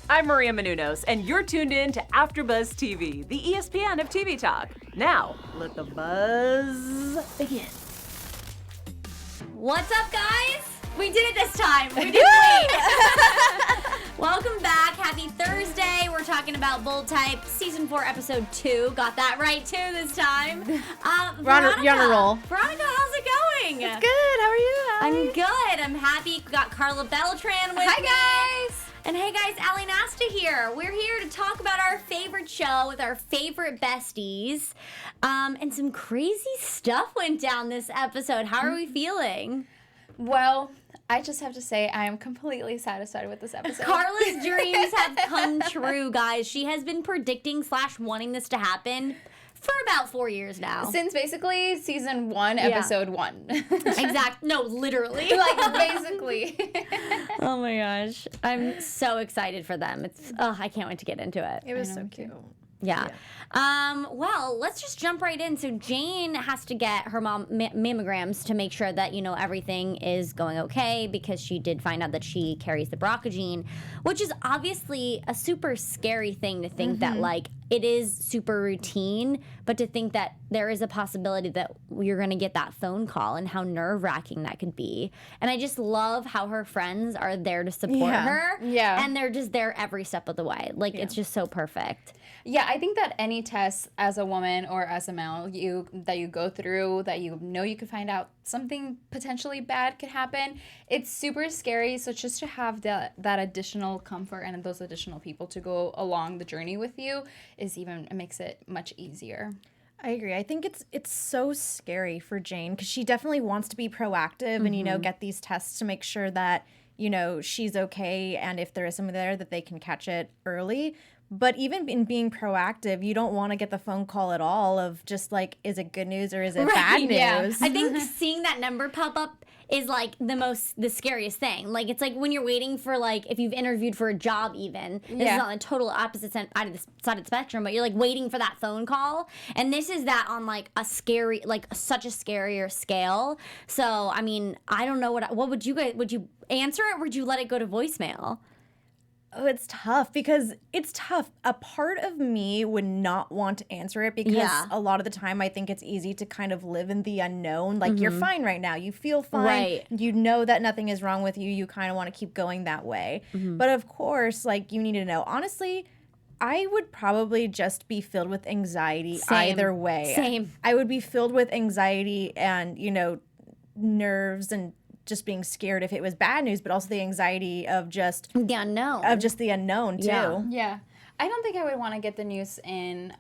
I'm Maria Menounos, and you're tuned in to AfterBuzz TV, the ESPN of TV talk. Now, let the buzz begin. What's up, guys? We did it this time. We didn't wait. Welcome back. Happy Thursday. We're talking about Bold Type Season 4, Episode 2. Got that right, too, this time. Veronica, you're on a roll. Veronica, how's it going? It's good. How are you? I'm good. I'm happy. We got Karla Beltran with me. Hi, guys. And hey, guys, Nasta here. We're here to talk about our favorite show with our favorite besties. And some crazy stuff went down this episode. How are we feeling? Well, I just have to say I am completely satisfied with this episode. Karla's dreams have come true, guys. She has been predicting / wanting this to happen for about 4 years now. Since basically Season 1, Episode 1. Exact. No, literally. Like, basically. Oh my gosh. I'm so excited for them. I can't wait to get into it. It was so cute. Yeah. Well, let's just jump right in. So Jane has to get her mammograms to make sure that, everything is going okay, because she did find out that she carries the BRCA gene, which is obviously a super scary thing to think that, like, it is super routine, but to think that there is a possibility that you're going to get that phone call and how nerve-wracking that could be. And I just love how her friends are there to support her. Yeah. And they're just there every step of the way. Like, it's just so perfect. Yeah, I think that any test as a woman or as a male that you go through, that you could find out something potentially bad could happen, it's super scary. So just to have that additional comfort and those additional people to go along the journey with you it makes it much easier. I agree. I think it's so scary for Jane, because she definitely wants to be proactive and, get these tests to make sure that, she's okay, and if there is something there that they can catch it early. But even in being proactive, you don't want to get the phone call at all of just like, is it good news or is it bad news? Yeah. I think seeing that number pop up is like the scariest thing. Like, it's like when you're waiting for, like, if you've interviewed for a job even, this is on the total opposite side of the spectrum, but you're like waiting for that phone call. And this is that on like a scary, like such a scarier scale. So, I mean, I don't know what would you guys, would you answer it or would you let it go to voicemail? Oh, it's tough because it's tough. A part of me would not want to answer it because a lot of the time I think it's easy to kind of live in the unknown. Like, you're fine right now. You feel fine. Right. You know that nothing is wrong with you. You kind of want to keep going that way. But of course, like, you need to know. Honestly, I would probably just be filled with anxiety either way. Same. I would be filled with anxiety and, nerves and just being scared if it was bad news, but also the anxiety of just the unknown. Too. Yeah. I don't think I would want to get the news in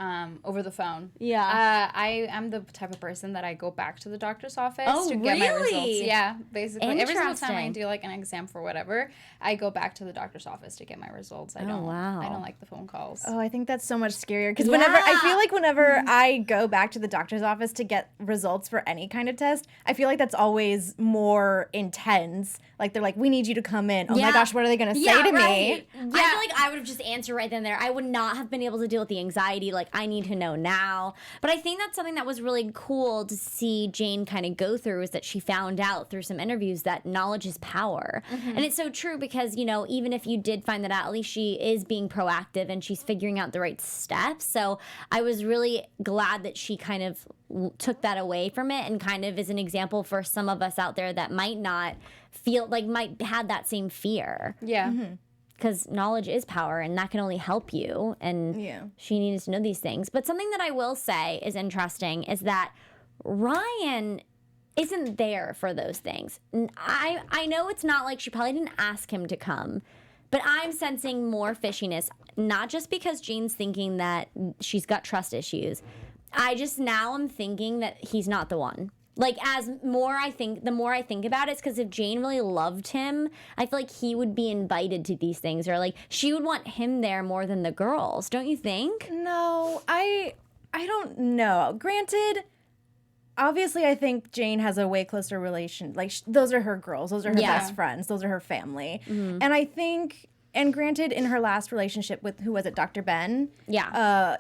over the phone. Yeah. I am the type of person that I go back to the doctor's office to get my results. Yeah, basically. Every single time I Interesting. do like an exam for whatever, I go back to the doctor's office to get my results. I don't like the phone calls. Oh, I think that's so much scarier because whenever I go back to the doctor's office to get results for any kind of test, I feel like that's always more intense. Like, they're like, we need you to come in. Oh my gosh, what are they going to say to me? Yeah. I feel like I would have just answered right then and there. I would not have been able to deal with the anxiety. Like, I need to know now. But I think that's something that was really cool to see Jane kind of go through, is that she found out through some interviews that knowledge is power. And it's so true because, even if you did find that out, at least she is being proactive and she's figuring out the right steps. So I was really glad that she kind of took that away from it and kind of is an example for some of us out there that might not feel like, might have that same fear. Yeah. Because knowledge is power, and that can only help you. And she needed to know these things. But something that I will say is interesting is that Ryan isn't there for those things. I know it's not like she probably didn't ask him to come, but I'm sensing more fishiness, not just because Jane's thinking that she's got trust issues. I'm thinking that he's not the one. Like, the more I think about it, it's because if Jane really loved him, I feel like he would be invited to these things, or like she would want him there more than the girls. Don't you think? No, I don't know. Granted, obviously, I think Jane has a way closer relation. Like, those are her girls. Those are her best friends. Those are her family. And I think, and granted, in her last relationship with, who was it, Dr. Ben? Yeah.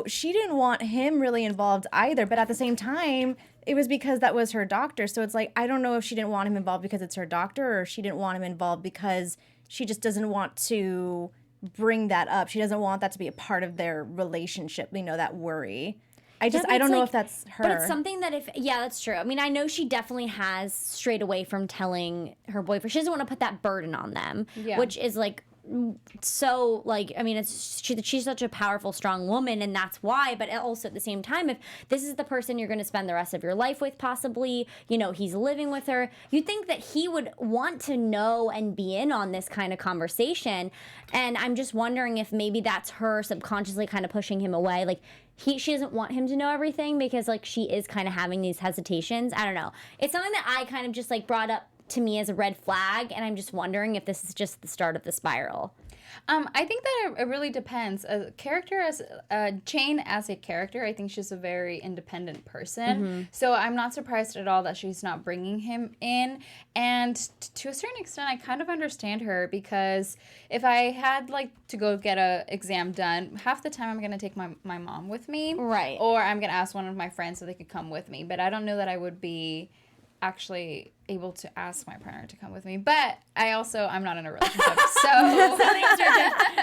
She didn't want him really involved either. But at the same time, it was because that was her doctor. So it's like, I don't know if she didn't want him involved because it's her doctor, or she didn't want him involved because she just doesn't want to bring that up. She doesn't want that to be a part of their relationship, that worry. I but don't it's know like- if that's her. But it's something that that's true. I mean, I know she definitely has strayed away from telling her boyfriend. She doesn't want to put that burden on them, which is like, so like, I mean, she's such a powerful, strong woman, and that's why. But also at the same time, if this is the person you're going to spend the rest of your life with, possibly, he's living with her, you'd think that he would want to know and be in on this kind of conversation. And I'm just wondering if maybe that's her subconsciously kind of pushing him away. Like, she doesn't want him to know everything because, like, she is kind of having these hesitations. I don't know. It's something that I kind of just, like, brought up to me as a red flag, and I'm just wondering if this is just the start of the spiral. I think that it really depends. A character as Jane as a character, I think she's a very independent person. So I'm not surprised at all that she's not bringing him in. And to a certain extent, I kind of understand her, because if I had like to go get a exam done, half the time I'm gonna take my mom with me, Right? Or I'm gonna ask one of my friends so they could come with me. But I don't know that I would be actually able to ask my partner to come with me, but I'm not in a relationship, so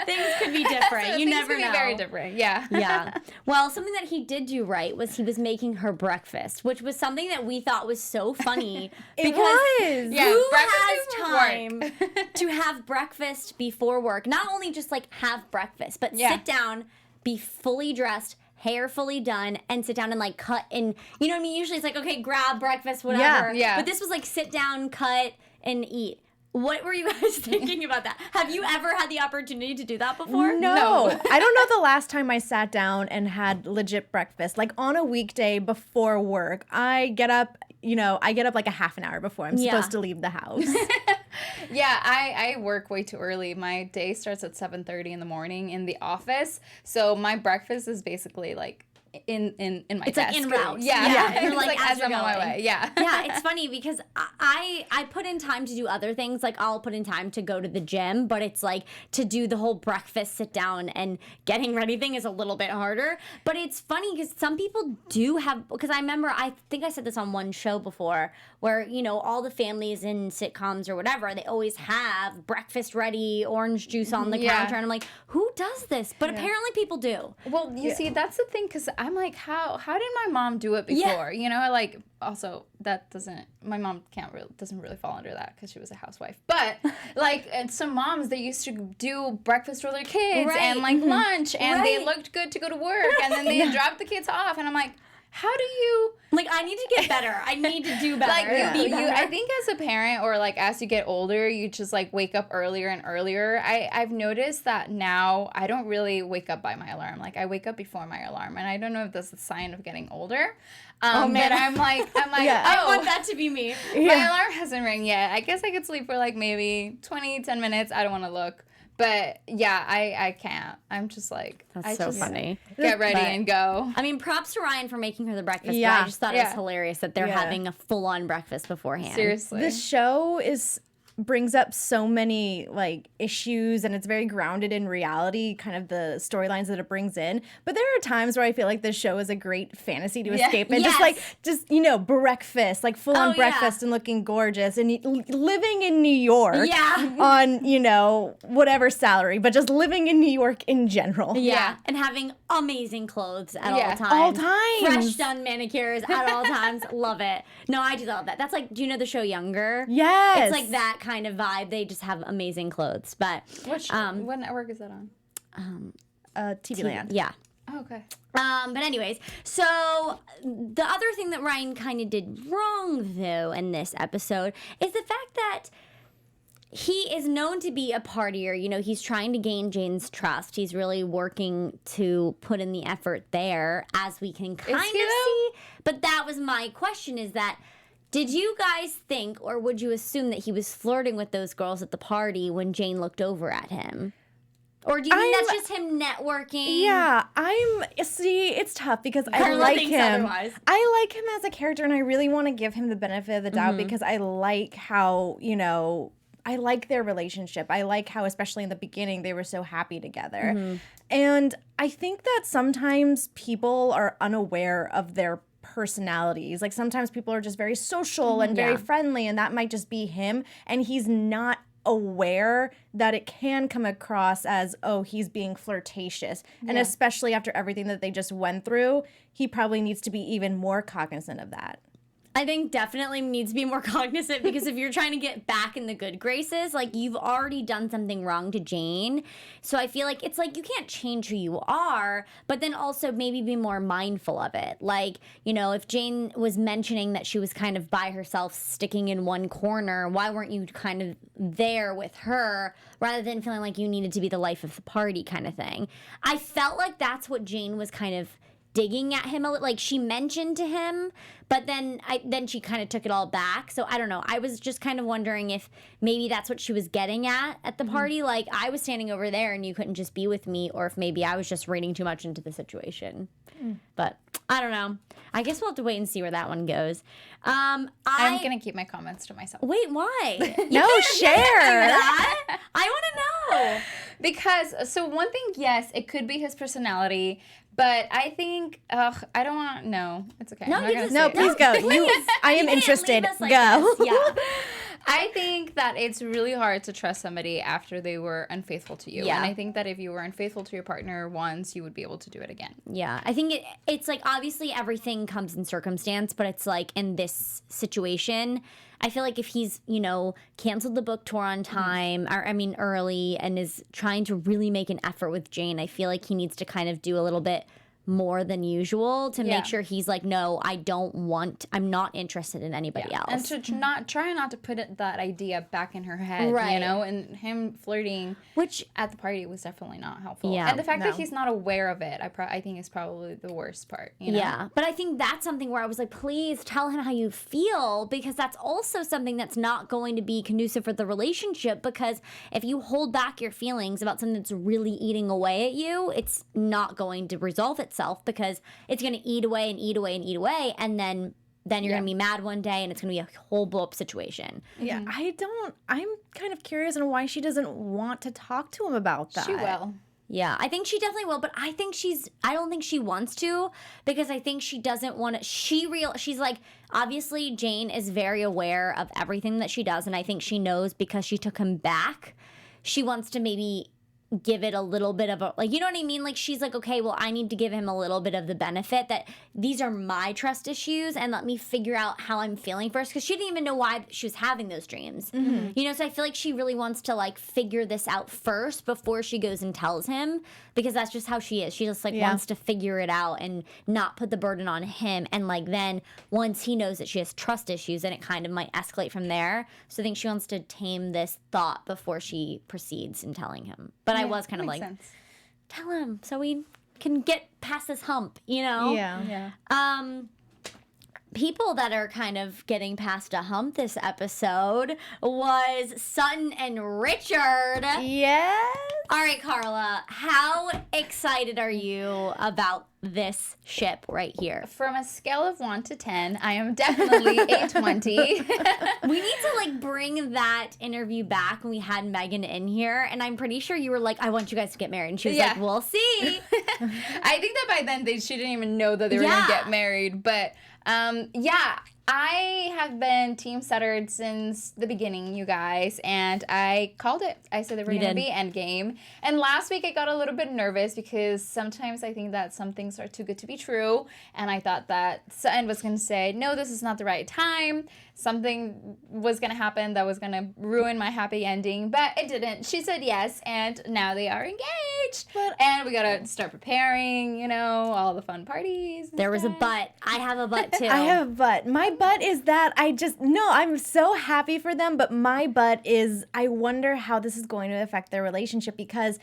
Things could be different. so You things never could know. be very different. Yeah. Well, something that he did do right was he was making her breakfast, which was something that we thought was so funny. It was. Yeah, Who breakfast has time to have breakfast before work? Not only just like have breakfast, but Yeah. sit down, be fully dressed, hair fully done, and sit down and like cut and you know what I mean? Usually it's like, okay, grab breakfast, whatever. Yeah. But this was like sit down, cut, and eat. What were you guys thinking about that? Have you ever had the opportunity to do that before? No. I don't know the last time I sat down and had legit breakfast. Like on a weekday before work, I get up like a half an hour before I'm supposed to leave the house. Yeah, I work way too early. My day starts at 7:30 in the morning in the office, so my breakfast is basically like in my It's desk. like en route. Yeah. You're It's like, as as I'm you're on my going. way. Yeah. Yeah, it's funny because I put in time to do other things. Like I'll put in time to go to the gym, but it's like to do the whole breakfast, sit down, and getting ready thing is a little bit harder. But it's funny because some people do have, because I remember, I think I said this on one show before, where, all the families in sitcoms or whatever, they always have breakfast ready, orange juice on the counter. And I'm like, who does this? But apparently people do. Well, you see, that's the thing, because I'm like, how did my mom do it before? Like, also, my mom doesn't really fall under that because she was a housewife. But, like, and some moms, they used to do breakfast for their kids and, like, lunch, and they looked good to go to work, and then they dropped the kids off, and I'm like, how do you... Like, I need to get better. I need to do better. Like, Be better. I think as a parent or, like, as you get older, you just, like, wake up earlier and earlier. I've noticed that now I don't really wake up by my alarm. Like, I wake up before my alarm, and I don't know if that's a sign of getting older. But I'm like, I want that to be me. my alarm hasn't rang yet. I guess I could sleep for, like, maybe 10 minutes. I don't want to look. But, yeah, I can't. I'm just like... That's so funny. Get ready and go. I mean, props to Ryan for making her the breakfast. Yeah. But I just thought it was hilarious that they're having a full-on breakfast beforehand. Seriously. This show brings up so many like issues, and it's very grounded in reality, kind of the storylines that it brings in. But there are times where I feel like this show is a great fantasy to escape and just breakfast, like full on breakfast and looking gorgeous and living in New York on whatever salary, but just living in New York in general. Yeah. And having amazing clothes at all times. All times. Fresh done manicures at all times. Love it. No, I do love that. That's like, do you know the show Younger? Yes. It's like that kind of vibe. They just have amazing clothes. But What network is that on? TV Land. yeah. Oh, okay. But anyways, so the other thing that Ryan kind of did wrong, though, in this episode is the fact that he is known to be a partier. He's trying to gain Jane's trust. He's really working to put in the effort there, as we can kind of see. But that was my question, is that did you guys think, or would you assume that he was flirting with those girls at the party when Jane looked over at him? Or do you think that's just him networking? Yeah, it's tough because I like him. Otherwise. I like him as a character, and I really want to give him the benefit of the doubt because I like how, I like their relationship. I like how, especially in the beginning, they were so happy together. And I think that sometimes people are unaware of their personalities. Like sometimes people are just very social and very friendly, and that might just be him, and he's not aware that it can come across as, oh, he's being flirtatious. And especially after everything that they just went through, he probably needs to be even more cognizant of that. I think definitely needs to be more cognizant, because if you're trying to get back in the good graces, like, you've already done something wrong to Jane. So I feel like it's like you can't change who you are, but then also maybe be more mindful of it. Like, you know, if Jane was mentioning that she was kind of by herself sticking in one corner, why weren't you kind of there with her rather than feeling like you needed to be the life of the party kind of thing? I felt like that's what Jane was kind of digging at him a little. Like, she mentioned to him, but then she kind of took it all back. So I don't know. I was just kind of wondering if maybe that's what she was getting at the party. Like, I was standing over there and you couldn't just be with me, or if maybe I was just reading too much into the situation. But I don't know. I guess we'll have to wait and see where that one goes. I'm gonna keep my comments to myself. Wait, why? No, share. I want to know. Because, so one thing, yes, it could be his personality, but I think, I don't want, no, it's okay. No, I'm not you gonna just- say No, it. please go. I am You can't interested. leave us like Go. this. Yeah. I think that it's really hard to trust somebody after they were unfaithful to you. Yeah. And I think that if you were unfaithful to your partner once, you would be able to do it again. Yeah, I think it's like, obviously everything comes in circumstance, but it's like in this situation, I feel like if he's, you know, canceled the book tour on time, or I mean early, and is trying to really make an effort with Jane, I feel like he needs to kind of do a little bit more than usual to make sure he's like, no, I'm not interested in anybody else. And to try not to put that idea back in her head, Right. you know, and him flirting Which at the party was definitely not helpful. Yeah. And the fact No. that he's not aware of it, I think is probably the worst part, you know? Yeah, but I think that's something where I was like, please tell him how you feel, because that's also something that's not going to be conducive for the relationship, because if you hold back your feelings about something that's really eating away at you, it's not going to resolve itself, because it's going to eat away and eat away and eat away, and then you're going to be mad one day and it's going to be a whole blow up situation. Yeah, I'm kind of curious on why she doesn't want to talk to him about that. She will. Yeah, I think she definitely will, but I don't think she wants to, because I think she doesn't want to. She's like, obviously Jane is very aware of everything that she does, and I think she knows because she took him back. She wants to maybe give it a little bit of a, like, you know what I mean? Like, she's like, okay, well, I need to give him a little bit of the benefit that these are my trust issues, and let me figure out how I'm feeling first, because she didn't even know why she was having those dreams. You know, so I feel like she really wants to, like, figure this out first before she goes and tells him, because that's just how she is. She just, like, wants to figure it out and not put the burden on him, and, like, then once he knows that she has trust issues, then it kind of might escalate from there. So I think she wants to tame this thought before she proceeds in telling him. But I was kind of like, sense. tell him so we can get past this hump, you know? Yeah. People that are kind of getting past a hump this episode was Sutton and Richard. Yes. All right, Karla, how excited are you about this ship right here? From a scale of 1 to 10, I am definitely a 20. We need to, like, bring that interview back when we had Megan in here, and I'm pretty sure you were like, I want you guys to get married, and she was like, we'll see. I think that by then she didn't even know that they were going to get married. But I have been team Sutter since the beginning, you guys, and I called it. I said they were going to be endgame. And last week I got a little bit nervous because sometimes I think that some things are too good to be true, and I thought that Sutton was going to say, no, this is not the right time. Something was going to happen that was going to ruin my happy ending, but it didn't. She said yes, and now they are engaged. And we got to start preparing, you know, all the fun parties. There was a but. I have a but, too. I have a but. My but is that I'm so happy for them, but my but is I wonder how this is going to affect their relationship, because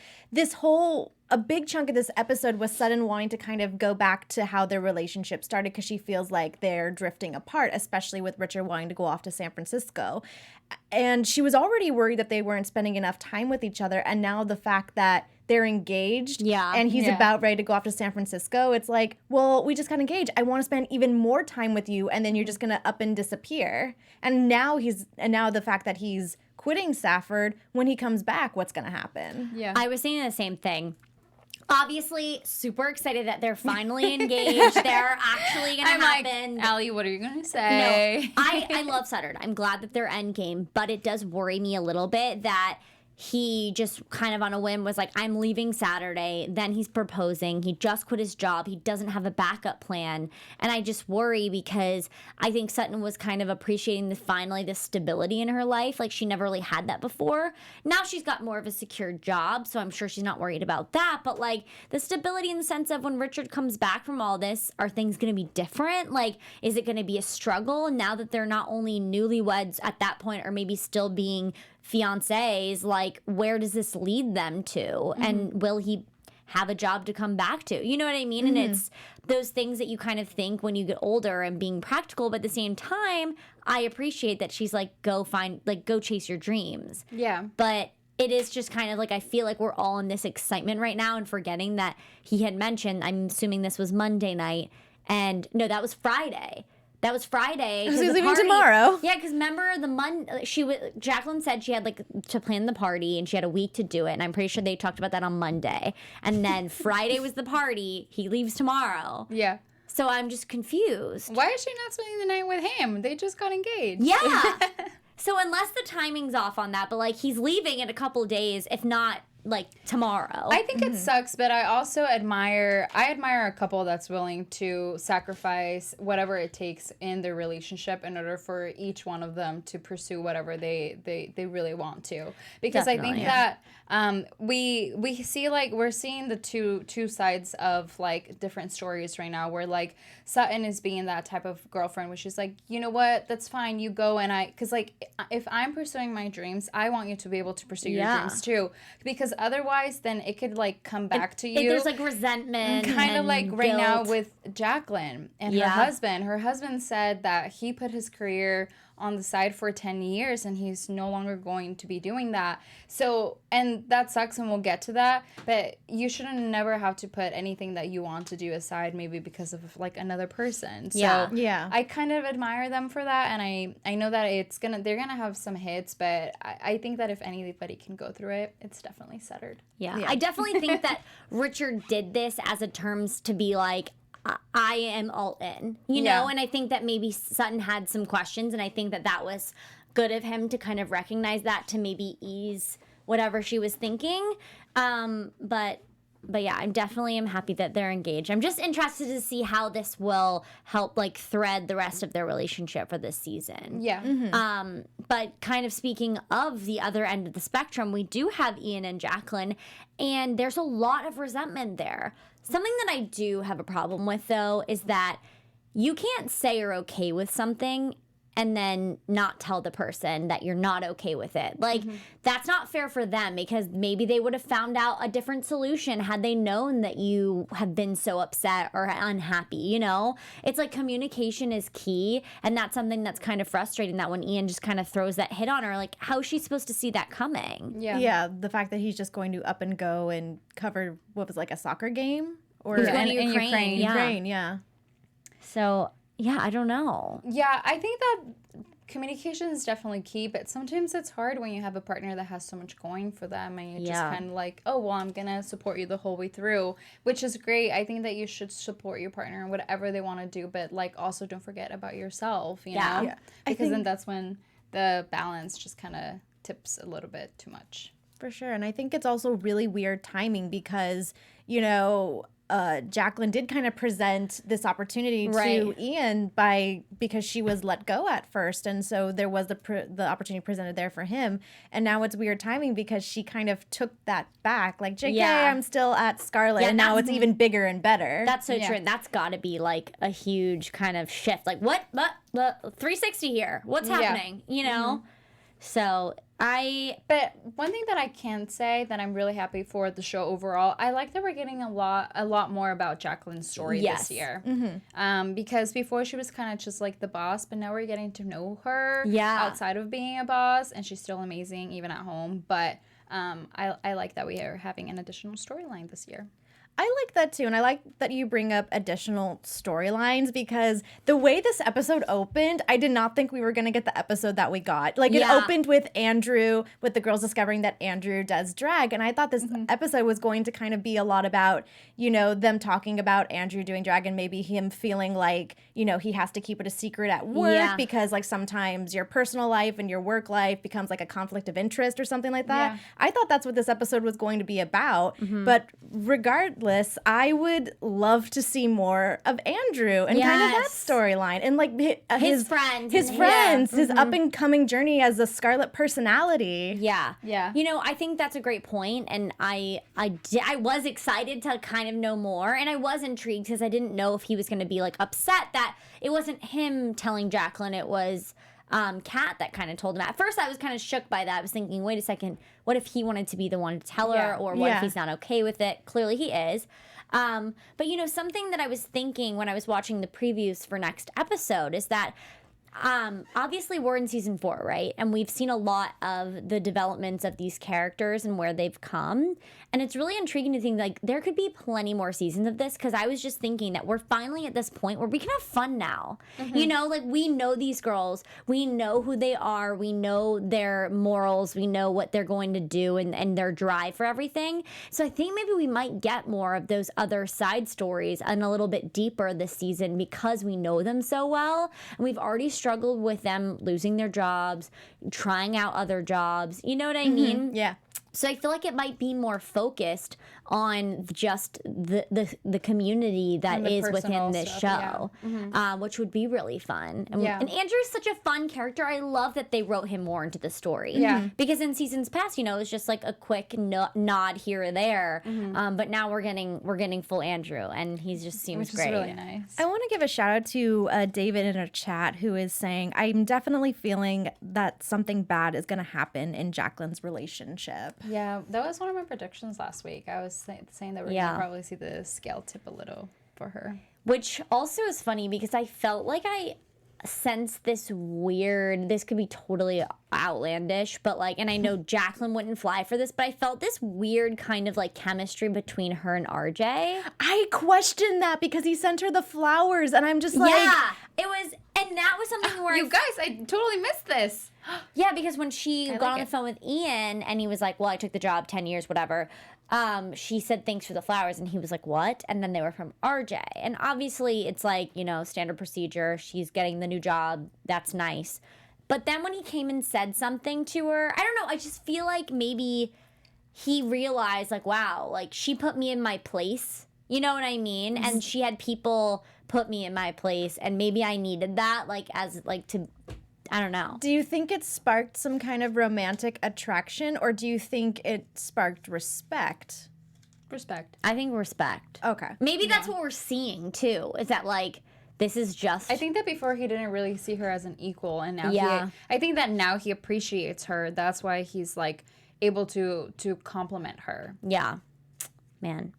a big chunk of this episode was Sutton wanting to kind of go back to how their relationship started, because she feels like they're drifting apart, especially with Richard wanting to go off to San Francisco. And she was already worried that they weren't spending enough time with each other. And now the fact that they're engaged and he's about ready to go off to San Francisco, it's like, well, we just got engaged. I want to spend even more time with you, and then you're just going to up and disappear. And now the fact that he's quitting Safford, when he comes back, what's going to happen? Yeah. I was saying the same thing. Obviously, super excited that they're finally engaged. They're actually going to happen. Like, Allie, what are you going to say? No, I love Sutton. I'm glad that they're endgame, but it does worry me a little bit that he just kind of on a whim was like, I'm leaving Saturday. Then he's proposing. He just quit his job. He doesn't have a backup plan. And I just worry because I think Sutton was kind of appreciating finally the stability in her life. Like she never really had that before. Now she's got more of a secure job. So I'm sure she's not worried about that. But like the stability in the sense of when Richard comes back from all this, are things going to be different? Like, is it going to be a struggle now that they're not only newlyweds at that point or maybe still being fiancés? Like, where does this lead them to? And will he have a job to come back to? You know what I mean? And it's those things that you kind of think when you get older and being practical, but at the same time, I appreciate that she's like, go chase your dreams. Yeah. But it is just kind of like, I feel like we're all in this excitement right now and forgetting that he had mentioned, I'm assuming this was Monday night, and no, that was Friday. That was Friday. So he's leaving tomorrow. Yeah, because remember Jacqueline said she had like to plan the party and she had a week to do it, and I'm pretty sure they talked about that on Monday. And then Friday was the party. He leaves tomorrow. Yeah. So I'm just confused. Why is she not spending the night with him? They just got engaged. Yeah. So unless the timing's off on that, but like he's leaving in a couple of days, if not like tomorrow. I think it sucks, but I also admire a couple that's willing to sacrifice whatever it takes in their relationship in order for each one of them to pursue whatever they really want to. Because Definitely, I think that we see like we're seeing the two sides of like different stories right now, where like Sutton is being that type of girlfriend where she's like, you know what, that's fine, you go, and because like if I'm pursuing my dreams, I want you to be able to pursue your dreams too, because otherwise then it could like come back to you. There's like resentment, kind of like right guilt. now with Jacqueline and her husband. Her husband said that he put his career on the side for 10 years and he's no longer going to be doing that. So, and that sucks, and we'll get to that, but you shouldn't never have to put anything that you want to do aside maybe because of like another person. So Yeah. I kind of admire them for that, and I know that they're gonna have some hits, but I think that if anybody can go through it, it's definitely Sutton. Yeah. I definitely think that Richard did this as a terms to be like, I am all in, you know? And I think that maybe Sutton had some questions, and I think that was good of him to kind of recognize that to maybe ease whatever she was thinking. But yeah, I definitely am happy that they're engaged. I'm just interested to see how this will help like thread the rest of their relationship for this season. Yeah. But kind of speaking of the other end of the spectrum, we do have Ian and Jacqueline, and there's a lot of resentment there. Something that I do have a problem with, though, is that you can't say you're okay with something and then not tell the person that you're not okay with it. Like, that's not fair for them, because maybe they would have found out a different solution had they known that you have been so upset or unhappy, you know? It's like communication is key, and that's something that's kind of frustrating, that when Ian just kind of throws that hit on her, like, how is she supposed to see that coming? Yeah, the fact that he's just going to up and go and cover what was like a soccer game? Or He's going to in Ukraine. Ukraine, yeah. So, yeah, I don't know. Yeah, I think that communication is definitely key, but sometimes it's hard when you have a partner that has so much going for them, and you're just kind of like, oh, well, I'm going to support you the whole way through, which is great. I think that you should support your partner in whatever they want to do, but like also don't forget about yourself, you know? Yeah. Because then that's when the balance just kind of tips a little bit too much. For sure. And I think it's also really weird timing because, you know, Jacqueline did kind of present this opportunity to Ian because she was let go at first, and so there was the opportunity presented there for him, and now it's weird timing because she kind of took that back, like, JK, I'm still at Scarlet, and now it's even bigger and better. That's so true, and that's got to be like a huge kind of shift, like what 360 here, what's happening, you know? So But one thing that I can say that I'm really happy for the show overall, I like that we're getting a lot more about Jacqueline's story this year. Because before she was kind of just like the boss, but now we're getting to know her outside of being a boss, and she's still amazing even at home. But I like that we are having an additional storyline this year. I like that too. And I like that you bring up additional storylines because the way this episode opened, I did not think we were going to get the episode that we got. Like it opened with Andrew, with the girls discovering that Andrew does drag. And I thought this episode was going to kind of be a lot about, you know, them talking about Andrew doing drag and maybe him feeling like, you know, he has to keep it a secret at work because like sometimes your personal life and your work life becomes like a conflict of interest or something like that. Yeah. I thought that's what this episode was going to be about. But regardless, I would love to see more of Andrew and kind of that storyline and like his friends, his up and coming journey as a Scarlet personality. Yeah. You know, I think that's a great point, and I was excited to kind of know more, and I was intrigued because I didn't know if he was going to be like upset that it wasn't him telling Jacqueline, it was Kat that kind of told him. At first, I was kind of shook by that. I was thinking, wait a second, what if he wanted to be the one to tell her, or what if he's not okay with it? Clearly, he is. But you know, something that I was thinking when I was watching the previews for next episode is that obviously we're in season 4, right? And we've seen a lot of the developments of these characters and where they've come. And it's really intriguing to think like there could be plenty more seasons of this, because I was just thinking that we're finally at this point where we can have fun now. You know, like we know these girls, we know who they are, we know their morals, we know what they're going to do and their drive for everything. So I think maybe we might get more of those other side stories and a little bit deeper this season because we know them so well. And we've already struggled with them losing their jobs, trying out other jobs. You know what I mean? Yeah. So I feel like it might be more focused on just the community that is within this show, which would be really fun. And Andrew's such a fun character. I love that they wrote him more into the story. Because in seasons past, you know, it was just like a quick nod here or there. But now we're getting full Andrew, and he just seems great. Which is really nice. I want to give a shout out to David in our chat, who is saying, I'm definitely feeling that something bad is going to happen in Jacqueline's relationship. Yeah, that was one of my predictions last week. I was saying that we're going to probably see the scale tip a little for her. Which also is funny because I felt like I sensed this weird, this could be totally outlandish, but like, and I know Jacqueline wouldn't fly for this, but I felt this weird kind of like chemistry between her and RJ. I questioned that because he sent her the flowers, and I'm just like... Yeah, it was, and that was something where you guys, I totally missed this. Yeah, because when she got on the phone with Ian and he was like, well, I took the job 10 years, whatever, she said thanks for the flowers, and he was like, what? And then they were from RJ. And obviously it's like, you know, standard procedure. She's getting the new job. That's nice. But then when he came and said something to her, I don't know, I just feel like maybe he realized like, wow, like she put me in my place. You know what I mean? And she had people put me in my place, and maybe I needed that, like, as, like, to... I don't know. Do you think it sparked some kind of romantic attraction, or do you think it sparked respect? Respect. I think respect. Okay. Maybe that's what we're seeing, too, is that, like, this is just... I think that before he didn't really see her as an equal, and now I think that now he appreciates her. That's why he's, like, able to compliment her. Yeah. Man.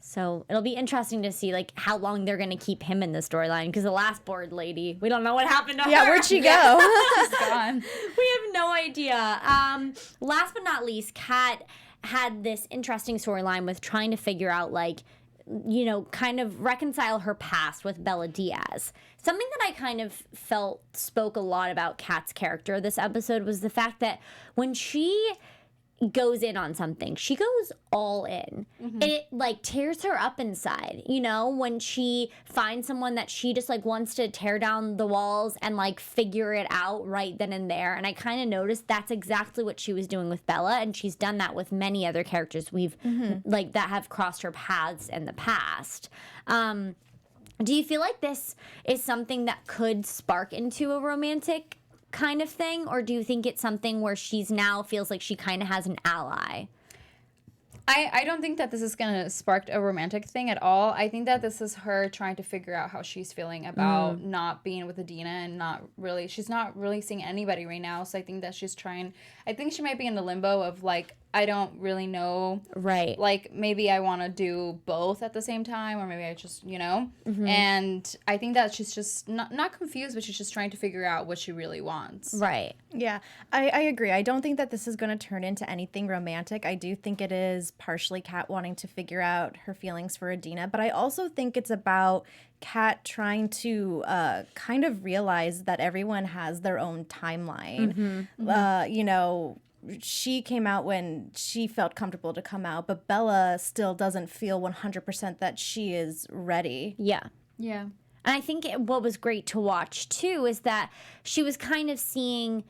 So it'll be interesting to see like how long they're gonna keep him in the storyline, because the last board lady, we don't know what happened to her. Yeah, where'd she go? She's gone. We have no idea. Last but not least, Kat had this interesting storyline with trying to figure out like, you know, kind of reconcile her past with Bella Diaz. Something that I kind of felt spoke a lot about Kat's character this episode was the fact that when she goes in on something, she goes all in. And it like tears her up inside, you know, when she finds someone that she just like wants to tear down the walls and like figure it out right then and there. And I kind of noticed that's exactly what she was doing with Bella, and she's done that with many other characters we've like that have crossed her paths in the past. Do you feel like this is something that could spark into a romantic kind of thing, or do you think it's something where she's now feels like she kind of has an ally? I don't think that this is going to spark a romantic thing at all. I think that this is her trying to figure out how she's feeling about not being with Adina, and she's not really seeing anybody right now. So I think that I think she might be in the limbo of like, I don't really know. Right. Like, maybe I want to do both at the same time, or maybe I just, And I think that she's just not confused, but she's just trying to figure out what she really wants. Right. Yeah, I agree. I don't think that this is going to turn into anything romantic. I do think it is partially Kat wanting to figure out her feelings for Adina, but I also think it's about Kat trying to kind of realize that everyone has their own timeline. She came out when she felt comfortable to come out, but Bella still doesn't feel 100% that she is ready. Yeah. Yeah. And I think what was great to watch, too, is that she was kind of seeing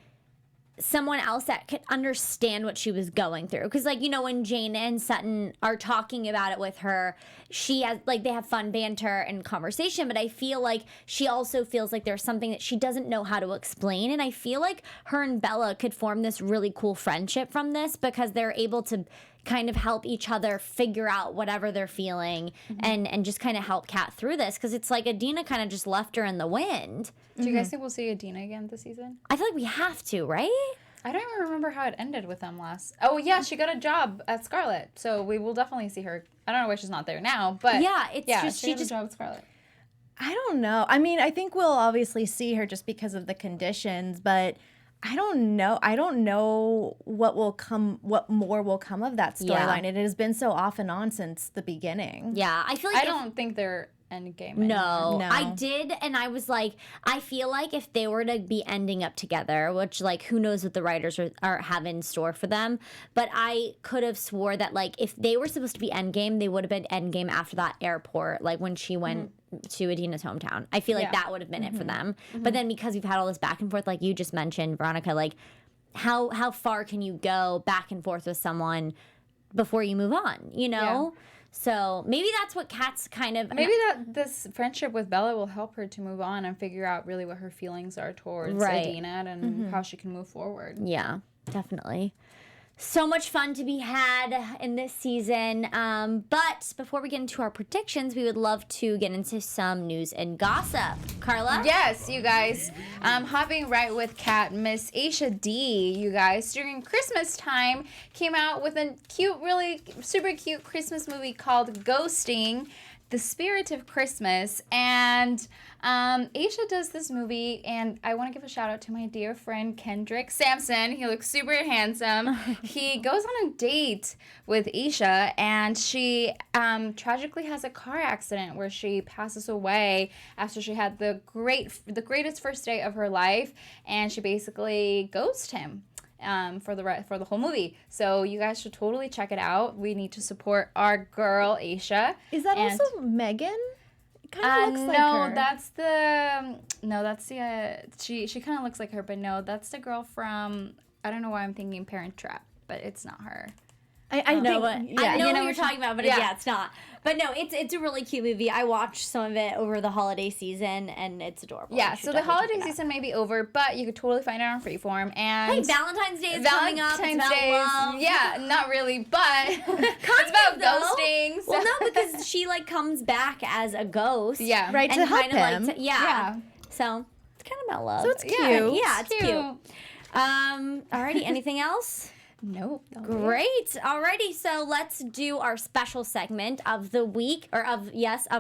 someone else that could understand what she was going through. Because, when Jane and Sutton are talking about it with her, she has, they have fun banter and conversation, but I feel like she also feels like there's something that she doesn't know how to explain. And I feel like her and Bella could form this really cool friendship from this because they're able to kind of help each other figure out whatever they're feeling and just kind of help Kat through this. Because it's like Adina kind of just left her in the wind. Do you guys think we'll see Adina again this season? I feel like we have to, right? I don't even remember how it ended with them last. Oh, yeah, she got a job at Scarlet, so we will definitely see her. I don't know why she's not there now, but she got a job at Scarlet. I don't know. I mean, I think we'll obviously see her just because of the conditions, but I don't know. I don't know what more will come of that storyline. It has been so off and on since the beginning. Yeah, I feel like I don't think they're endgame. No, I did, and I was like, I feel like if they were to be ending up together, which who knows what the writers have in store for them, but I could have swore that if they were supposed to be endgame, they would have been endgame after that airport, when she went to Adina's hometown. I feel like that would have been it for them. But then because we've had all this back and forth, like you just mentioned, Veronica, how far can you go back and forth with someone before you move on, Yeah. So maybe that's what Kat's kind of... Maybe that this friendship with Bella will help her to move on and figure out really what her feelings are towards Adina and how she can move forward. Yeah, definitely. So much fun to be had in this season. But before we get into our predictions, we would love to get into some news and gossip. Karla? Yes, you guys. Hopping right with Kat, Miss Aisha D, you guys, during Christmas time, came out with a cute, really super cute Christmas movie called Ghosting, The Spirit of Christmas. And Aisha does this movie, and I want to give a shout out to my dear friend Kendrick Sampson. He looks super handsome. He goes on a date with Aisha, and she tragically has a car accident where she passes away after she had the greatest first date of her life, and she basically ghosts him. For the whole movie. So you guys should totally check it out. We need to support our girl Aisha. Is that also Megan? It kind of looks like her. That's the she kind of looks like her, but no, that's the girl from, I don't know why I'm thinking Parent Trap, but it's not her. I know what you're talking about, but it's not. But no, it's a really cute movie. I watched some of it over the holiday season, and it's adorable. Yeah, so the holiday season may be over, but you could totally find it on Freeform. And hey, Valentine's Day is coming up. It's about love. Yeah, not really, but it's about ghostings. Well, no, because she comes back as a ghost. Yeah, right, to help him. So it's kind of about love. So it's cute. Yeah, it's cute. Alrighty, anything else? Nope. Great. Alrighty, so let's do our special segment of the week, or of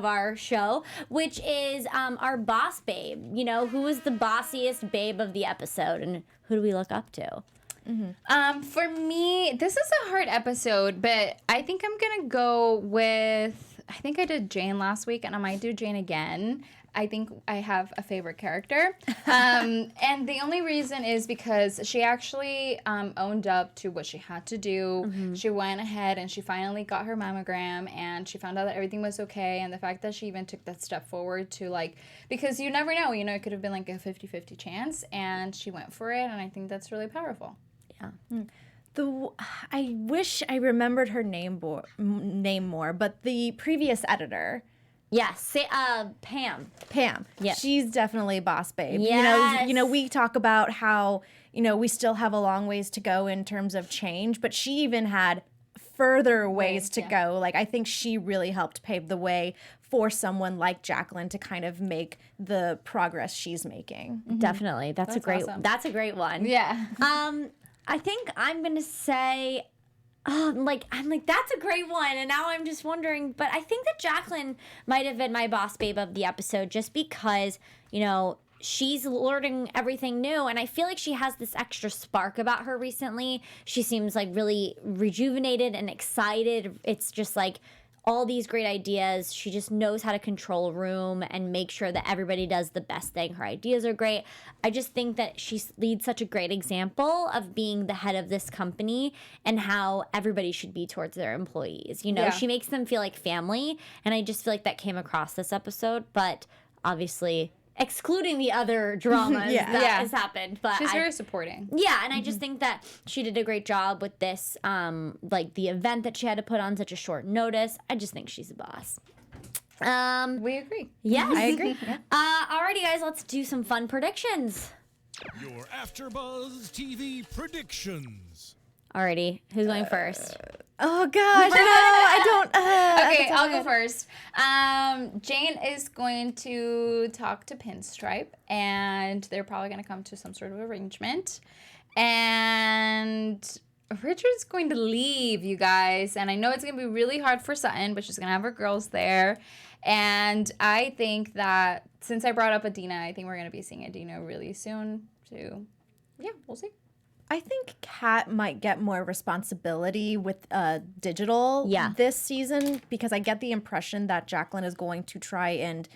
our show, which is our boss babe. Who is the bossiest babe of the episode, and who do we look up to? For me, this is a hard episode, but I think I'm gonna go with, I think I did Jane last week, and I might do Jane again. I think I have a favorite character. And the only reason is because she actually owned up to what she had to do. Mm-hmm. She went ahead and she finally got her mammogram, and she found out that everything was okay. And the fact that she even took that step forward to because you never know, it could have been a 50-50 chance, and she went for it. And I think that's really powerful. Yeah. I wish I remembered her name more, but the previous editor. Yes, Pam. Yes. She's definitely boss babe. Yes. We talk about how, we still have a long ways to go in terms of change, but she even had further ways to go. I think she really helped pave the way for someone like Jacqueline to kind of make the progress she's making. Mm-hmm. Definitely. That's a great awesome. That's a great one. Yeah. I think I'm going to say I'm like, that's a great one. And now I'm just wondering, but I think that Jacqueline might have been my boss babe of the episode just because, you know, she's learning everything new. And I feel like she has this extra spark about her recently. She seems like really rejuvenated and excited. It's just like all these great ideas. She just knows how to control a room and make sure that everybody does the best thing. Her ideas are great. I just think that she leads such a great example of being the head of this company and how everybody should be towards their employees. You know, she makes them feel like family. And I just feel like that came across this episode. But obviously, excluding the other dramas that has happened. But she's very supporting. Yeah, and I just think that she did a great job with this, like the event that she had to put on such a short notice. I just think she's a boss. We agree. Yes. I agree. Alrighty, guys, let's do some fun predictions. Your AfterBuzz TV predictions. Alrighty, who's going first? Oh gosh, no, I don't. Okay, I'll go first. Jane is going to talk to Pinstripe, and they're probably going to come to some sort of arrangement. And Richard's going to leave, you guys. And I know it's going to be really hard for Sutton, but she's going to have her girls there. And I think that since I brought up Adina, I think we're going to be seeing Adina really soon. So, yeah, we'll see. I think Kat might get more responsibility with digital this season because I get the impression that Jacqueline is going to try and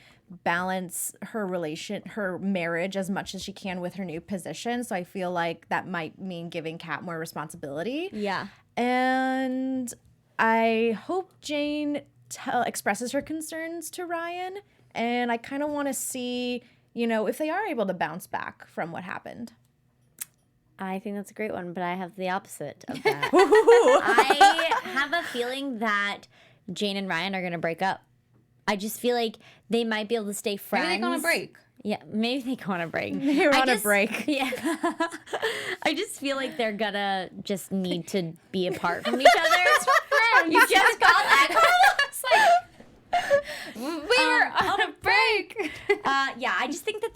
balance her marriage as much as she can with her new position. So I feel like that might mean giving Kat more responsibility. Yeah. And I hope Jane expresses her concerns to Ryan. And I kind of want to see, you know, if they are able to bounce back from what happened. I think that's a great one, but I have the opposite of that. I have a feeling that Jane and Ryan are going to break up. I just feel like they might be able to stay friends. Maybe they're going to break. Yeah, maybe they go on a break. They're on a break. Yeah. I just feel like they're going to just need to be apart from each other. You just got that. It's like, we were on a break. yeah, I just think that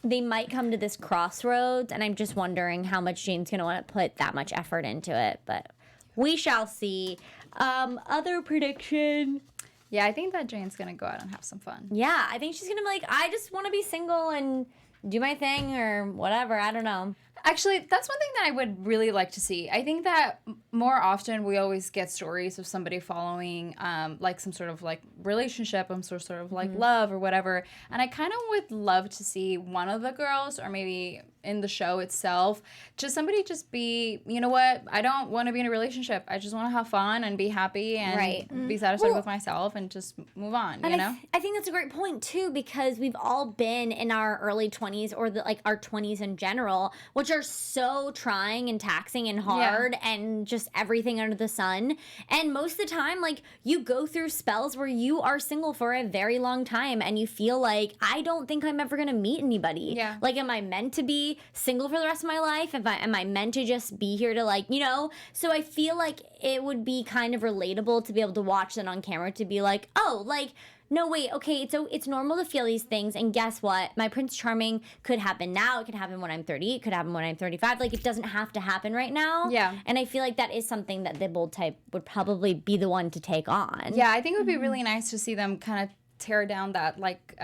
they might come to this crossroads, and I'm just wondering how much Jane's going to want to put that much effort into it, but we shall see. Other prediction. Yeah, I think that Jane's going to go out and have some fun. Yeah, I think she's going to be like, I just want to be single and do my thing or whatever. I don't know. Actually, that's one thing that I would really like to see. I think that more often we always get stories of somebody following like some sort of like relationship, some sort of like love or whatever. And I kind of would love to see one of the girls, or maybe in the show itself, somebody just be, you know what, I don't want to be in a relationship. I just want to have fun and be happy and be satisfied with myself and just move on, you know? I think that's a great point too, because we've all been in our early 20s or our 20s in general, which are so trying and taxing and hard and just everything under the sun. And most of the time, like, you go through spells where you are single for a very long time and you feel like, I don't think I'm ever going to meet anybody. Yeah. Like, am I meant to be single for the rest of my life? Am I meant to just be here to, like, you know? So I feel like it would be kind of relatable to be able to watch that on camera, to be like, oh, like, no, wait, okay, so it's normal to feel these things, and guess what? My Prince Charming could happen now, it could happen when I'm 30, it could happen when I'm 35, like, it doesn't have to happen right now. Yeah. And I feel like that is something that the bold type would probably be the one to take on. Yeah, I think it would be really nice to see them kind of tear down that, like,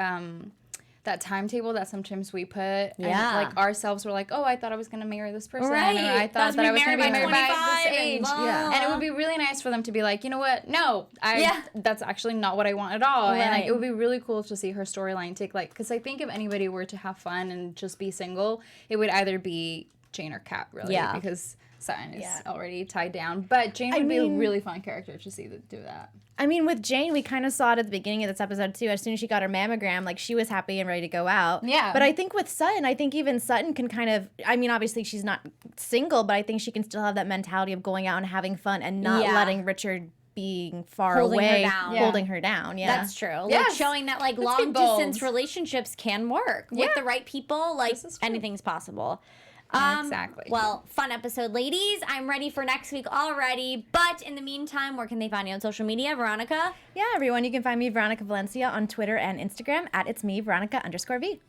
that timetable that sometimes we put. And, like, ourselves were like, oh, I thought I was going to marry this person. Right. Or I thought that I was going to be married by this age. Yeah. And it would be really nice for them to be like, you know what? No, that's actually not what I want at all. Right. And like, it would be really cool to see her storyline take, like, because I think if anybody were to have fun and just be single, it would either be Jane or Kat, really. Yeah. Because Sutton is already tied down. But Jane would be a really fun character to see do that. I mean, with Jane, we kind of saw it at the beginning of this episode, too. As soon as she got her mammogram, like, she was happy and ready to go out. Yeah. But I think with Sutton, I think even Sutton can kind of, I mean, obviously she's not single, but I think she can still have that mentality of going out and having fun and not letting Richard being far away holding her down. Yeah. That's true. Yes. Like, showing that, like, Let's be long-distance bold. relationships can work. With the right people, like, anything's possible. Exactly. Well, fun episode, ladies. I'm ready for next week already. But in the meantime, where can they find you on social media, Veronica? Yeah, everyone, you can find me, Veronica Valencia, on Twitter and Instagram at @itsme, Veronica_V.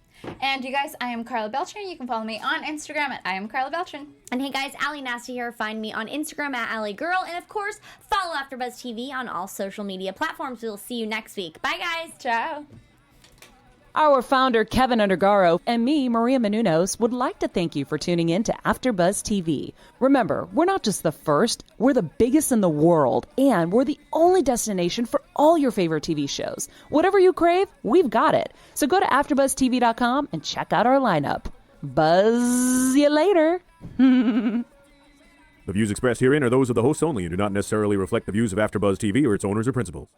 And you guys, I am Karla Beltran. You can follow me on Instagram at I am Karla Beltran. And hey guys, Nasta here. Find me on Instagram at AllieGirl. And of course, follow AfterBuzz TV on all social media platforms. We'll see you next week. Bye guys. Ciao. Our founder, Keven Undergaro, and me, Maria Menounos, would like to thank you for tuning in to AfterBuzz TV. Remember, we're not just the first, we're the biggest in the world, and we're the only destination for all your favorite TV shows. Whatever you crave, we've got it. So go to AfterBuzzTV.com and check out our lineup. Buzz you later. The views expressed herein are those of the hosts only and do not necessarily reflect the views of AfterBuzz TV or its owners or principals.